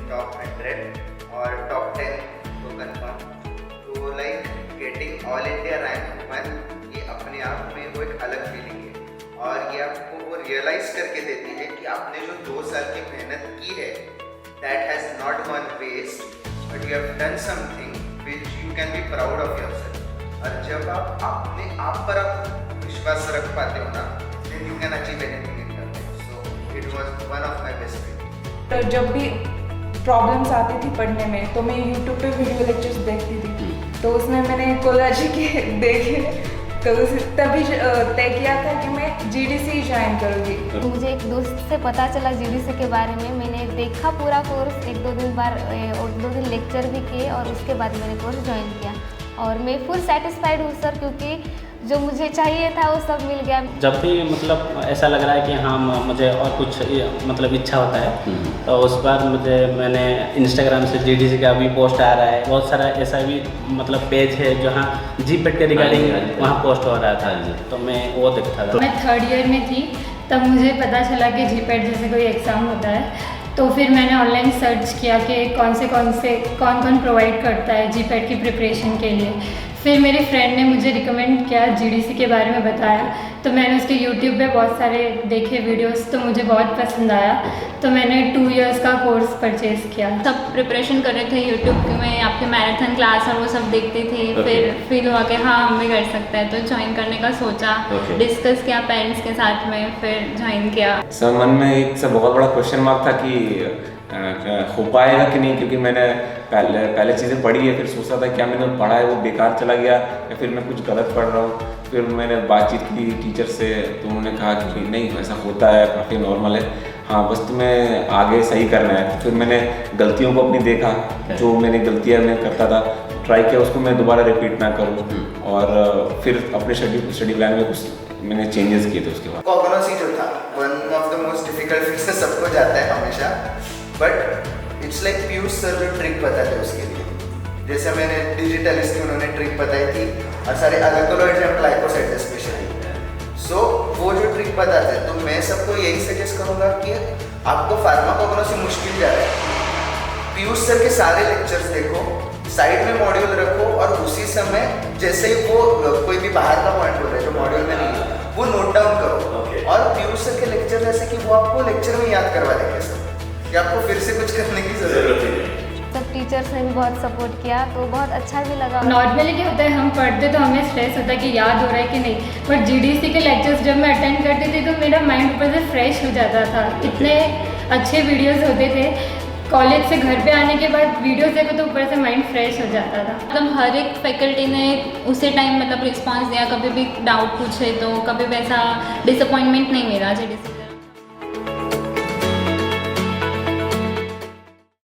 Top 100 और top 10 तो confirm. तो like getting all India rank 1 ये अपने आप में वो एक अलग फीलिंग है और ये आपको वो रियलाइज करके देती है कि आपने जो 2 साल की मेहनत की है that has not gone waste but you have done something which you can be proud of yourself. और जब आप अपने आप पर आप विश्वास रख पाते हो ना then you can achieve anything in your life. So it was one of my best friends. तो जब भी प्रॉब्लम्स आती थी पढ़ने में तो मैं यूट्यूब पे वीडियो लेक्चर्स देखती थी, तो उसमें मैंने कोलाजी के देखे तो तभी तय किया था कि मैं जीडीसी ज्वाइन करूँगी। मुझे एक दोस्त से पता चला जीडीसी के बारे में, मैंने देखा पूरा कोर्स, 1-2 दिन लेक्चर भी किए और उसके बाद मैंने कोर्स ज्वाइन किया और मैं फुल सेटिस्फाइड हूँ सर, क्योंकि जो मुझे चाहिए था वो सब मिल गया। जब भी मतलब ऐसा लग रहा है कि हाँ मुझे और कुछ मतलब इच्छा होता है तो उस बार मैंने इंस्टाग्राम से जीडीसी का भी पोस्ट आ रहा है, बहुत सारा ऐसा भी मतलब पेज है जहाँ जीपेट के रिगार्डिंग वहाँ पोस्ट हो रहा था, तो मैं वो देखता था। मैं 3rd ईयर में थी तब मुझे पता चला कि जीपेट जैसे कोई एग्ज़ाम होता है, तो फिर मैंने ऑनलाइन सर्च किया कि कौन प्रोवाइड करता है जीपेट की प्रिपरेशन के लिए। फिर मेरी फ्रेंड ने मुझे रिकमेंड किया, जीडीसी के बारे में बताया, तो मैंने उसके यूट्यूब पे बहुत सारे देखे वीडियोस, तो मुझे बहुत पसंद आया, तो मैंने 2 इयर्स का कोर्स परचेज़ किया। सब प्रिपरेशन कर रहे थे यूट्यूब में, आपके मैराथन क्लास और वो सब देखती थी। फिर फील हुआ कि हाँ हम भी कर सकते हैं, तो ज्वाइन करने का सोचा, डिस्कस किया पेरेंट्स के साथ में, फिर ज्वाइन किया। सर मन में एक सब बहुत बड़ा क्वेश्चन मार्क था कि हो पाएगा कि नहीं, क्योंकि मैंने पहले चीज़ें पढ़ी है, फिर सोचा था क्या मैंने पढ़ा है वो बेकार चला गया या फिर मैं कुछ गलत पढ़ रहा हूँ। फिर मैंने बातचीत की टीचर से, तो उन्होंने कहा कि नहीं ऐसा होता है, काफ़ी नॉर्मल है, हाँ बस तुम्हें आगे सही करना है। तो फिर मैंने गलतियों को अपनी देखा, जो मैंने गलतियाँ मैं करता था ट्राई किया उसको मैं दोबारा रिपीट ना करूँ, और फिर अपने स्टडी प्लान में कुछ मैंने चेंजेस किए थे उसके बाद। कॉग्नोसी जो था one of the most difficult फिर से सबको जाता है हमेशा, but it's like Piyush sir जो ट्रिक बताते उसके लिए, जैसे मैंने डिजिटल इसकी उन्होंने ट्रिक बताई थी और सारे अल्कलॉइड्स एंड ग्लाइकोसाइड्स स्पेशली, सो वो जो ट्रिक बताते हैं, तो मैं सबको यही सजेस्ट करूँगा कि आपको फार्माकोग्नोसी मुश्किल जा रहा है, पीयूष सर के सारे लेक्चर्स देखो, साइड में मॉड्यूल रखो और उसी समय जैसे ही वो कोई भी बाहर का पॉइंट हो रहा है जो मॉड्यूल में नहीं है वो नोट डाउन करो, और पीयूष सर के लेक्चर जैसे कि वो आपको लेक्चर में याद करवा देंगे सब, कि आपको फिर से कुछ करने की जरूरत नहीं है। सब टीचर्स ने भी बहुत सपोर्ट किया, तो बहुत अच्छा भी लगा। नॉर्मली क्या होता है, हम पढ़ते तो हमें स्ट्रेस होता है कि याद हो रहा है कि नहीं, बट जीडीसी के लेक्चर्स जब मैं अटेंड करती थी तो मेरा माइंड ऊपर से फ्रेश हो जाता था, इतने अच्छे वीडियोस होते थे। कॉलेज से घर पे आने के बाद वीडियोस देखो तो ऊपर से माइंड फ्रेश हो जाता था। मतलब हर एक फैकल्टी ने उसी टाइम मतलब रिस्पांस दिया, कभी भी डाउट पूछे तो कभी भी ऐसा डिसअपॉइंटमेंट नहीं मिला जीडीसी।